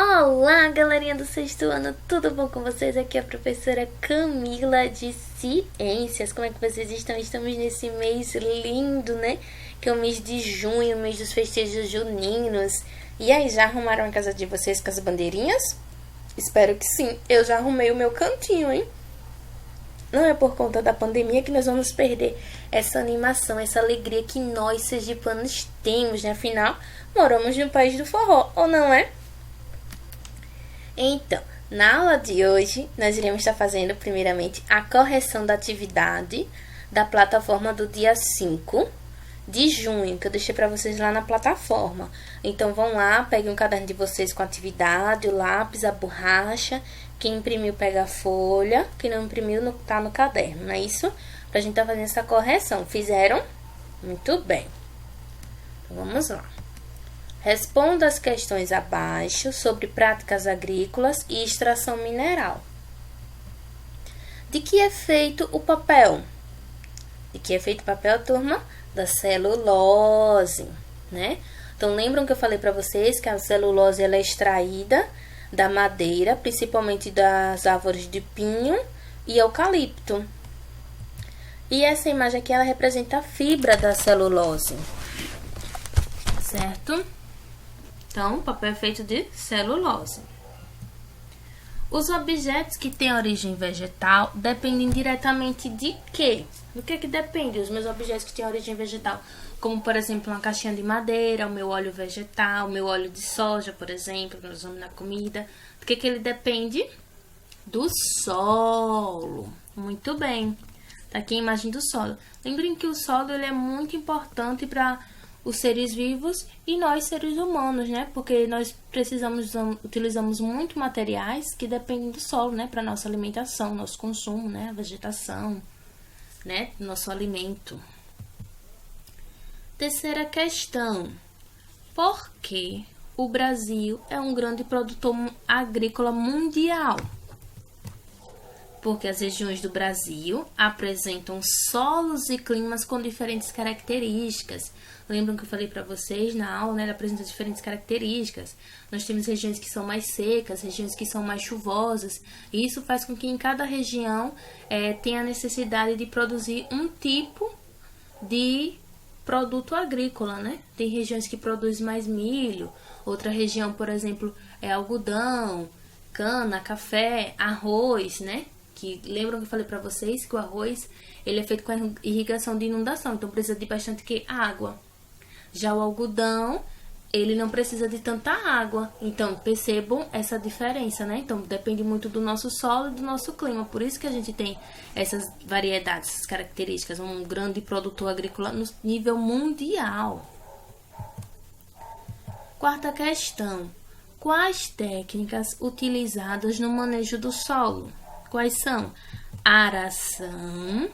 Olá, galerinha do sexto ano, tudo bom com vocês? Aqui é a professora Camila de Ciências. Como é que vocês estão? Estamos nesse mês lindo, né? Que é o mês de junho, o mês dos festejos juninos. E aí, já arrumaram a casa de vocês com as bandeirinhas? Espero que sim. Eu já arrumei o meu cantinho, hein? Não é por conta da pandemia que nós vamos perder essa animação, essa alegria que nós, sergipanos, temos, né? Afinal, moramos no país do forró, ou não é? Então, na aula de hoje, nós iremos estar fazendo, primeiramente, a correção da atividade da plataforma do dia 5 de junho, que eu deixei para vocês lá na plataforma. Então, vão lá, peguem um caderno de vocês com a atividade, o lápis, a borracha. Quem imprimiu, pega a folha. Quem não imprimiu, tá no caderno, não é isso? Pra gente estar fazendo essa correção. Fizeram? Muito bem. Então, vamos lá. Responda as questões abaixo sobre práticas agrícolas e extração mineral. De que é feito o papel? De que é feito o papel, turma? Da celulose, né? Então, lembram que eu falei para vocês que a celulose ela é extraída da madeira, principalmente das árvores de pinho e eucalipto. E essa imagem aqui, ela representa a fibra da celulose, certo? Então, o papel é feito de celulose. Os objetos que têm origem vegetal dependem diretamente de quê? Do que depende os meus objetos que têm origem vegetal? Como, por exemplo, uma caixinha de madeira, o meu óleo vegetal, o meu óleo de soja, por exemplo, que nós usamos na comida. Do que ele depende? Do solo. Muito bem. Tá aqui a imagem do solo. Lembrem que o solo ele é muito importante para os seres vivos e nós, seres humanos, né? Porque nós utilizamos muito materiais que dependem do solo, né? Para nossa alimentação, nosso consumo, né? A vegetação, né? Nosso alimento. Terceira questão. Por que o Brasil é um grande produtor agrícola mundial? Porque as regiões do Brasil apresentam solos e climas com diferentes características. Lembram que eu falei para vocês na aula, né? Ele apresenta diferentes características. Nós temos regiões que são mais secas, regiões que são mais chuvosas. E isso faz com que em cada região tenha a necessidade de produzir um tipo de produto agrícola, né? Tem regiões que produzem mais milho, outra região, por exemplo, é algodão, cana, café, arroz, né? Que lembram que eu falei para vocês que o arroz ele é feito com a irrigação de inundação, então precisa de bastante água. Já o algodão, ele não precisa de tanta água. Então, percebam essa diferença, né? Então, depende muito do nosso solo e do nosso clima. Por isso que a gente tem essas variedades, essas características. Um grande produtor agrícola no nível mundial. Quarta questão. Quais técnicas utilizadas no manejo do solo? Quais são? Aração,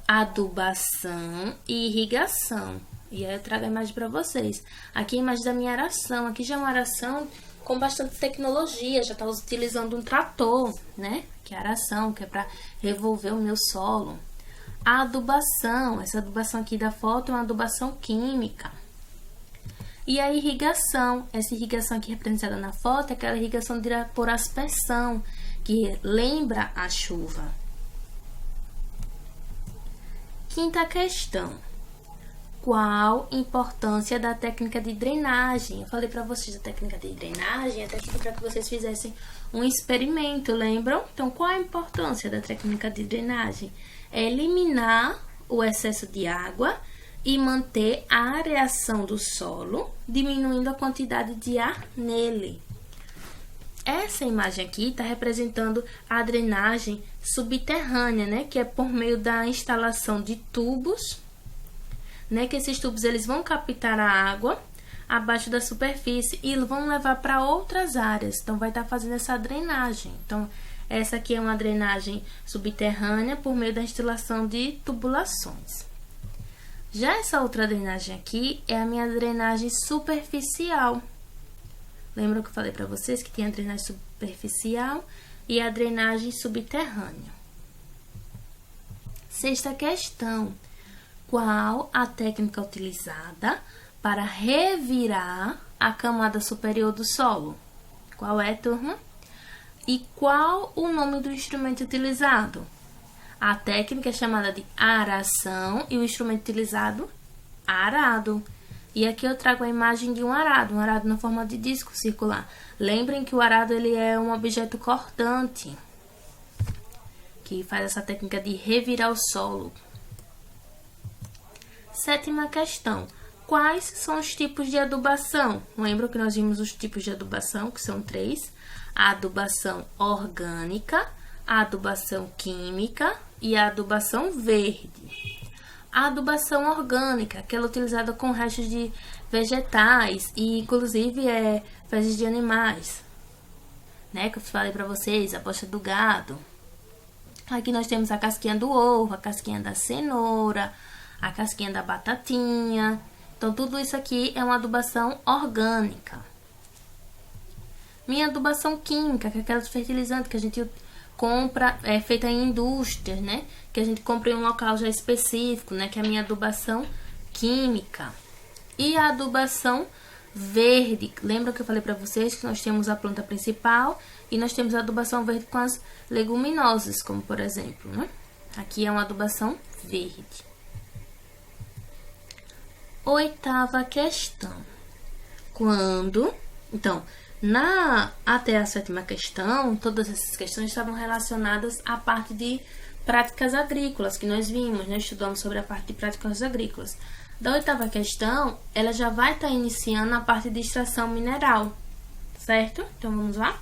adubação e irrigação. E aí eu trago a imagem para vocês. Aqui a imagem da minha aração. Aqui já é uma aração com bastante tecnologia. Já está utilizando um trator, né? Que é a aração, que é para revolver o meu solo. A adubação. Essa adubação aqui da foto é uma adubação química. E a irrigação. Essa irrigação aqui representada na foto é aquela irrigação por aspersão, que lembra a chuva. Quinta questão. Qual a importância da técnica de drenagem? Eu falei para vocês a técnica de drenagem, a técnica para que vocês fizessem um experimento, lembram? Então, qual a importância da técnica de drenagem? É eliminar o excesso de água e manter a areação do solo, diminuindo a quantidade de ar nele. Essa imagem aqui está representando a drenagem subterrânea, né? Que é por meio da instalação de tubos, né, que esses tubos eles vão captar a água abaixo da superfície e vão levar para outras áreas. Então, vai estar fazendo essa drenagem. Então, essa aqui é uma drenagem subterrânea por meio da instalação de tubulações. Já essa outra drenagem aqui é a minha drenagem superficial. Lembram que eu falei para vocês que tem a drenagem superficial e a drenagem subterrânea. Sexta questão. Qual a técnica utilizada para revirar a camada superior do solo? Qual é, turma? E qual o nome do instrumento utilizado? A técnica é chamada de aração e o instrumento utilizado, arado. E aqui eu trago a imagem de um arado na forma de disco circular. Lembrem que o arado ele é um objeto cortante, que faz essa técnica de revirar o solo. 7ª questão. Quais são os tipos de adubação? Lembram que nós vimos os tipos de adubação, que são 3. A adubação orgânica, a adubação química e a adubação verde. A adubação orgânica, aquela utilizada com restos de vegetais e inclusive fezes de animais, né? Que eu falei para vocês, a bosta do gado. Aqui nós temos a casquinha do ovo, a casquinha da cenoura, a casquinha da batatinha. Então, tudo isso aqui é uma adubação orgânica. Minha adubação química, que é aquela fertilizante que a gente compra, é feita em indústrias, né? Que a gente compra em um local já específico, né? Que é a minha adubação química. E a adubação verde. Lembra que eu falei para vocês que nós temos a planta principal e nós temos a adubação verde com as leguminosas, como por exemplo, né? Aqui é uma adubação verde. 8ª questão. Então, até a 7ª questão, todas essas questões estavam relacionadas à parte de práticas agrícolas, que nós vimos, né? Estudamos sobre a parte de práticas agrícolas. Da 8ª questão, ela já vai estar iniciando a parte de extração mineral, certo? Então, vamos lá?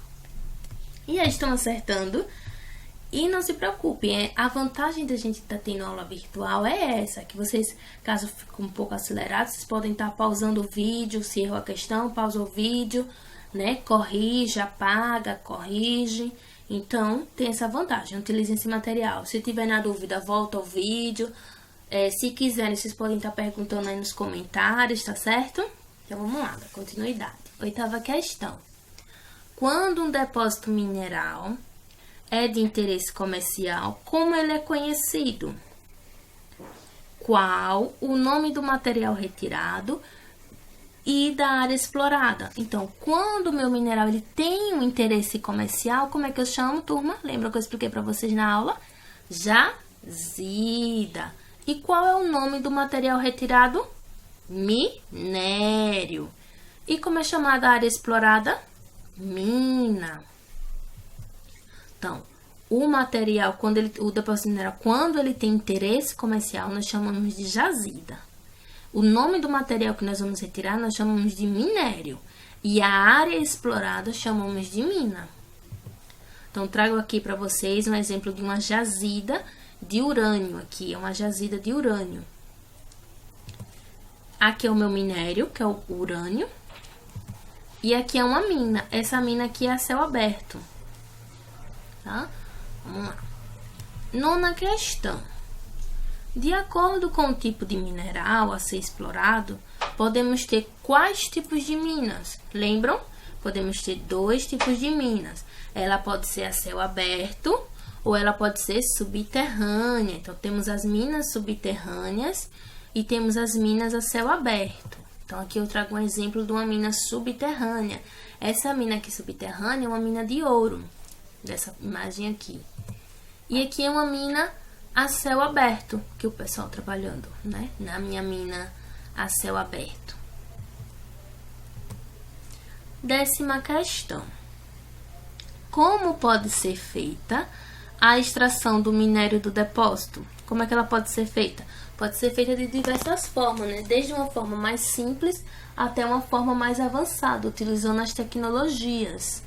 E aí, estão acertando. E não se preocupem, a vantagem da gente estar tendo aula virtual é essa, que vocês, caso fique um pouco acelerado, vocês podem estar pausando o vídeo, se errou a questão, pausa o vídeo, né? Corrige, apaga, corrige. Então, tem essa vantagem, utilizem esse material. Se tiver na dúvida, volta ao vídeo. Se quiserem, vocês podem estar perguntando aí nos comentários, tá certo? Então, vamos lá, da continuidade. 8ª questão. Quando um depósito mineral é de interesse comercial, como ele é conhecido? Qual o nome do material retirado e da área explorada? Então, quando o meu mineral ele tem um interesse comercial, como é que eu chamo, turma? Lembra que eu expliquei para vocês na aula? Jazida. E qual é o nome do material retirado? Minério. E como é chamada a área explorada? Mina. Então, o material, o depósito mineral, quando ele tem interesse comercial, nós chamamos de jazida. O nome do material que nós vamos retirar, nós chamamos de minério. E a área explorada, chamamos de mina. Então, trago aqui para vocês um exemplo de uma jazida de urânio. Aqui é uma jazida de urânio. Aqui é o meu minério, que é o urânio. E aqui é uma mina. Essa mina aqui é a céu aberto. Tá? Vamos lá. 9ª questão. De acordo com o tipo de mineral a ser explorado, podemos ter quais tipos de minas? Lembram? Podemos ter 2 tipos de minas. Ela pode ser a céu aberto ou ela pode ser subterrânea. Então, temos as minas subterrâneas e temos as minas a céu aberto. Então, aqui eu trago um exemplo de uma mina subterrânea. Essa mina aqui subterrânea é uma mina de ouro, dessa imagem aqui. E aqui é uma mina a céu aberto, que o pessoal trabalhando, né? Na minha mina a céu aberto. 10ª questão. Como pode ser feita a extração do minério do depósito? Como é que ela pode ser feita? Pode ser feita de diversas formas, né? Desde uma forma mais simples até uma forma mais avançada, utilizando as tecnologias.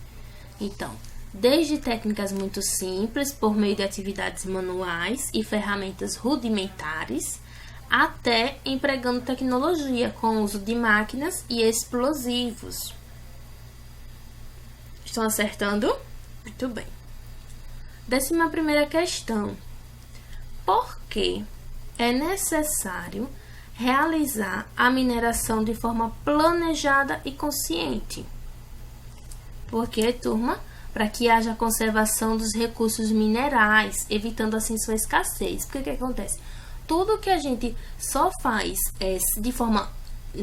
Então, desde técnicas muito simples, por meio de atividades manuais e ferramentas rudimentares, até empregando tecnologia com o uso de máquinas e explosivos. Estão acertando? Muito bem. 11ª questão. Por que é necessário realizar a mineração de forma planejada e consciente? Por quê, turma? Para que haja conservação dos recursos minerais, evitando assim sua escassez. Porque o que acontece? Tudo que a gente só faz de forma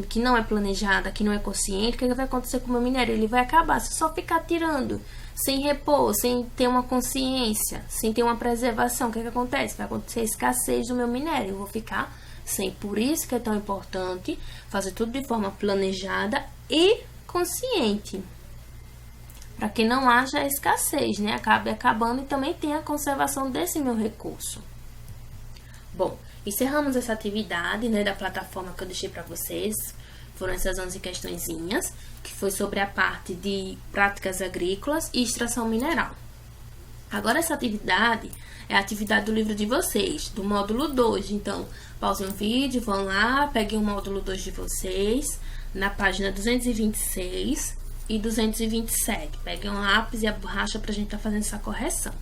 que não é planejada, que não é consciente, o que vai acontecer com o meu minério? Ele vai acabar se eu só ficar tirando, sem repor, sem ter uma consciência, sem ter uma preservação. O que acontece? Vai acontecer a escassez do meu minério, eu vou ficar sem. Por isso que é tão importante fazer tudo de forma planejada e consciente, para que não haja escassez, né? Acabe acabando e também tenha a conservação desse meu recurso. Bom, encerramos essa atividade, né, da plataforma que eu deixei para vocês. Foram essas 11 questõezinhas, que foi sobre a parte de práticas agrícolas e extração mineral. Agora essa atividade é a atividade do livro de vocês, do módulo 2. Então, pausem o vídeo, vão lá, peguem o módulo 2 de vocês, na página 226 e 227. Peguem um lápis e a borracha para a gente estar fazendo essa correção.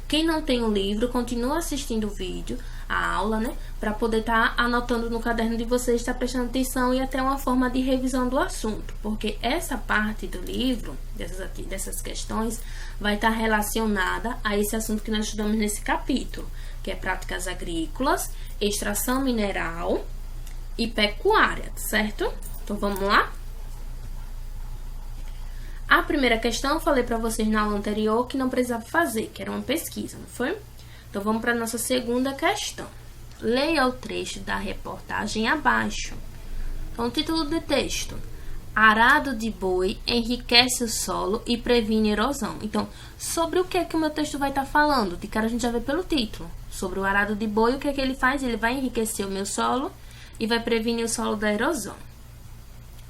Quem não tem o livro, continua assistindo o vídeo, a aula, né? Para poder estar anotando no caderno de vocês, estar prestando atenção e até uma forma de revisão do assunto. Porque essa parte do livro, dessas questões, vai estar relacionada a esse assunto que nós estudamos nesse capítulo, que é práticas agrícolas, extração mineral e pecuária, certo? Então, vamos lá? A primeira questão eu falei para vocês na aula anterior que não precisava fazer, que era uma pesquisa, não foi? Então, vamos para a nossa segunda questão. Leia o trecho da reportagem abaixo. Então, o título do texto: Arado de boi enriquece o solo e previne erosão. Então, sobre o que é que o meu texto vai estar falando? De cara a gente já vê pelo título. Sobre o arado de boi, o que é que ele faz? Ele vai enriquecer o meu solo e vai prevenir o solo da erosão.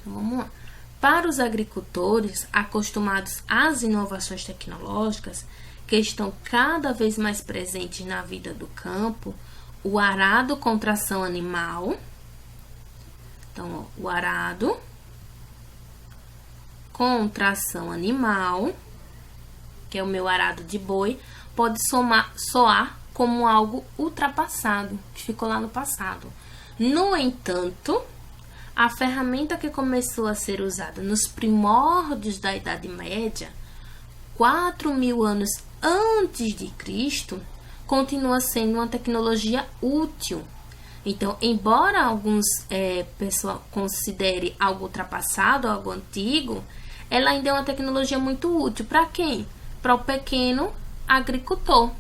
Então, vamos lá. Para os agricultores acostumados às inovações tecnológicas, que estão cada vez mais presentes na vida do campo, o arado com tração animal. Então, ó, o arado com tração animal, que é o meu arado de boi, pode soar como algo ultrapassado, que ficou lá no passado. No entanto, a ferramenta que começou a ser usada nos primórdios da Idade Média, 4.000 anos antes de Cristo, continua sendo uma tecnologia útil. Então, embora alguns pessoas considerem algo ultrapassado, algo antigo, ela ainda é uma tecnologia muito útil. Para quem? Para o pequeno agricultor.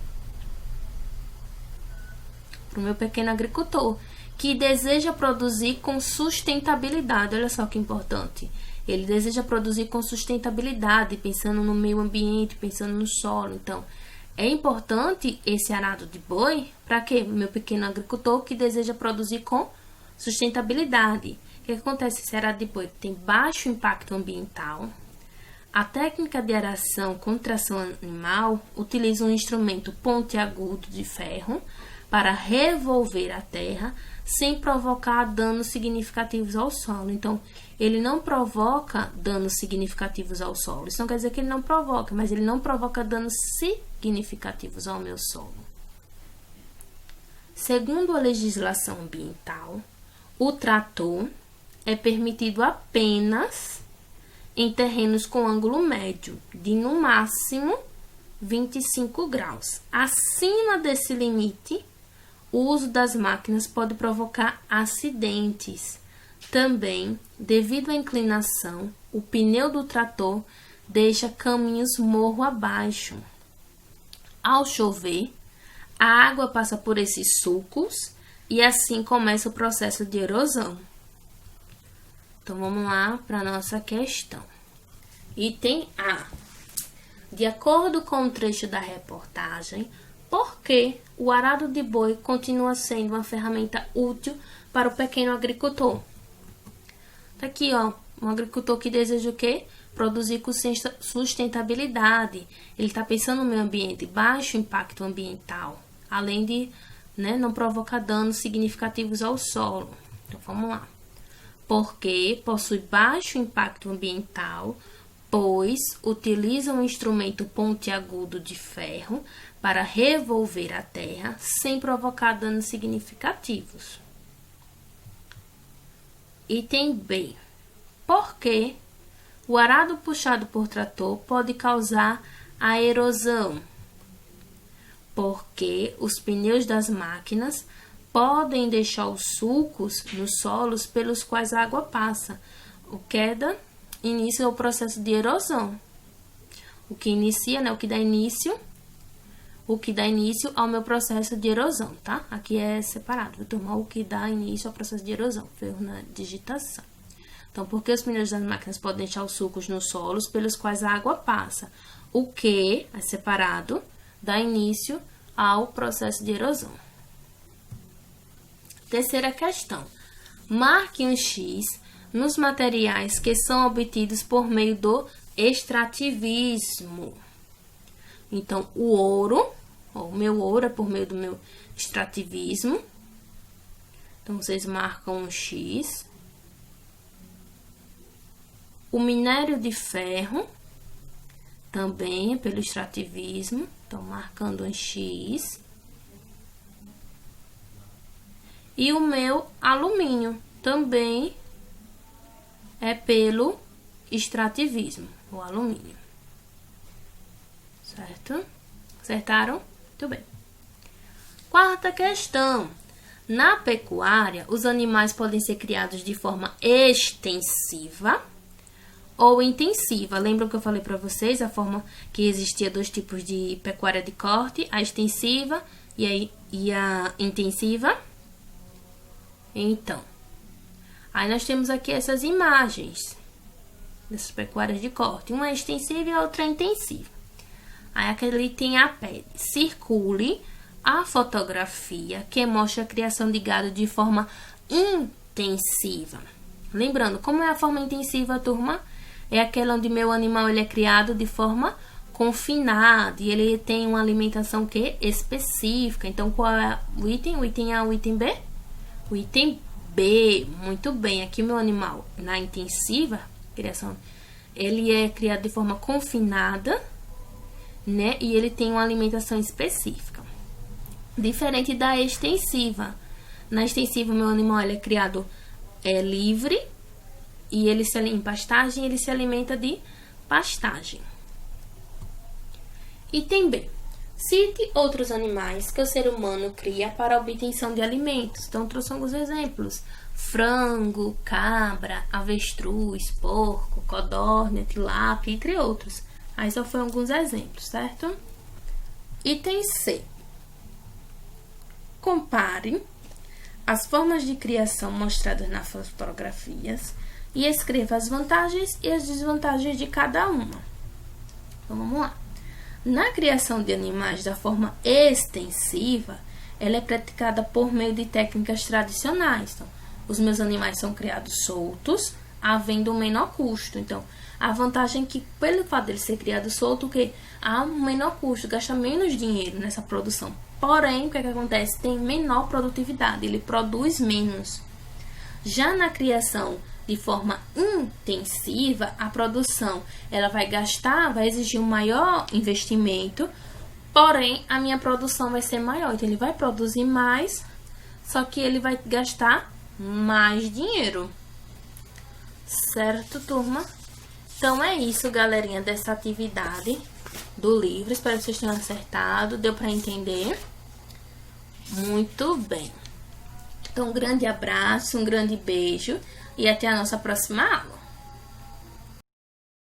Para o meu pequeno agricultor, que deseja produzir com sustentabilidade. Olha só que importante. Ele deseja produzir com sustentabilidade, pensando no meio ambiente, pensando no solo. Então, é importante esse arado de boi para quê? Meu pequeno agricultor que deseja produzir com sustentabilidade. O que acontece? Esse arado de boi tem baixo impacto ambiental. A técnica de aração com tração animal utiliza um instrumento pontiagudo de ferro para revolver a terra sem provocar danos significativos ao solo. Então, ele não provoca danos significativos ao solo. Isso não quer dizer que ele não provoca, mas ele não provoca danos significativos ao meu solo. Segundo a legislação ambiental, o trator é permitido apenas em terrenos com ângulo médio, de no máximo 25 graus. Acima desse limite, o uso das máquinas pode provocar acidentes. Também, devido à inclinação, o pneu do trator deixa caminhos morro abaixo. Ao chover, a água passa por esses sulcos e assim começa o processo de erosão. Então, vamos lá para a nossa questão. Item A. De acordo com o trecho da reportagem, por que o arado de boi continua sendo uma ferramenta útil para o pequeno agricultor? Tá aqui, ó, um agricultor que deseja o quê? Produzir com sustentabilidade. Ele está pensando no meio ambiente, baixo impacto ambiental, além de, né, não provocar danos significativos ao solo. Então, vamos lá. Porque possui baixo impacto ambiental, pois utiliza um instrumento pontiagudo de ferro para revolver a terra sem provocar danos significativos. Item B. Por que o arado puxado por trator pode causar a erosão? Porque os pneus das máquinas podem deixar os sulcos nos solos pelos quais a água passa. O queda inicia o processo de erosão. O que inicia, né? O que dá início ao meu processo de erosão, tá? Aqui é separado, vou tomar o que dá início ao processo de erosão, erro na digitação. Então, porque os pneus das máquinas podem deixar os sulcos nos solos pelos quais a água passa? O que é separado dá início ao processo de erosão. Terceira questão. Marque um X nos materiais que são obtidos por meio do extrativismo. Então, o ouro, o meu ouro é por meio do meu extrativismo. Então, vocês marcam um X. O minério de ferro também é pelo extrativismo. Então, marcando um X. E o meu alumínio também é pelo extrativismo, o alumínio. Certo? Acertaram? Muito bem. Quarta questão. Na pecuária, os animais podem ser criados de forma extensiva ou intensiva. Lembram que eu falei para vocês a forma que existia dois tipos de pecuária de corte, a extensiva e a intensiva? Então, aí nós temos aqui essas imagens dessas pecuárias de corte. Uma é extensiva e a outra é intensiva. Aí aquele tem a pele. Circule a fotografia que mostra a criação de gado de forma intensiva. Lembrando, como é a forma intensiva, turma? É aquela onde meu animal ele é criado de forma confinada e ele tem uma alimentação específica. Então, qual é o item? O item A, o item B? O item B, muito bem. Aqui o meu animal, na intensiva criação, ele é criado de forma confinada, né? E ele tem uma alimentação específica. Diferente da extensiva. Na extensiva, o meu animal ele é criado livre e ele em pastagem, ele se alimenta de pastagem. Item B. Cite outros animais que o ser humano cria para a obtenção de alimentos. Então, trouxe alguns exemplos. Frango, cabra, avestruz, porco, codorna, tilápia, entre outros. Aí só foram alguns exemplos, certo? Item C. Compare as formas de criação mostradas nas fotografias e escreva as vantagens e as desvantagens de cada uma. Então, vamos lá. Na criação de animais da forma extensiva, ela é praticada por meio de técnicas tradicionais. Então, os meus animais são criados soltos, havendo um menor custo. Então, a vantagem é que, pelo fato de ele ser criado solto, que há um menor custo, gasta menos dinheiro nessa produção. Porém, o que acontece? Tem menor produtividade, ele produz menos. Já na criação de forma intensiva, a produção ela vai exigir um maior investimento, porém a minha produção vai ser maior. Então ele vai produzir mais, só que ele vai gastar mais dinheiro. Certo, turma? Então é isso, galerinha, dessa atividade do livro. Espero que vocês tenham acertado. Deu para entender? Muito bem. Então, um grande abraço, um grande beijo e até a nossa próxima aula.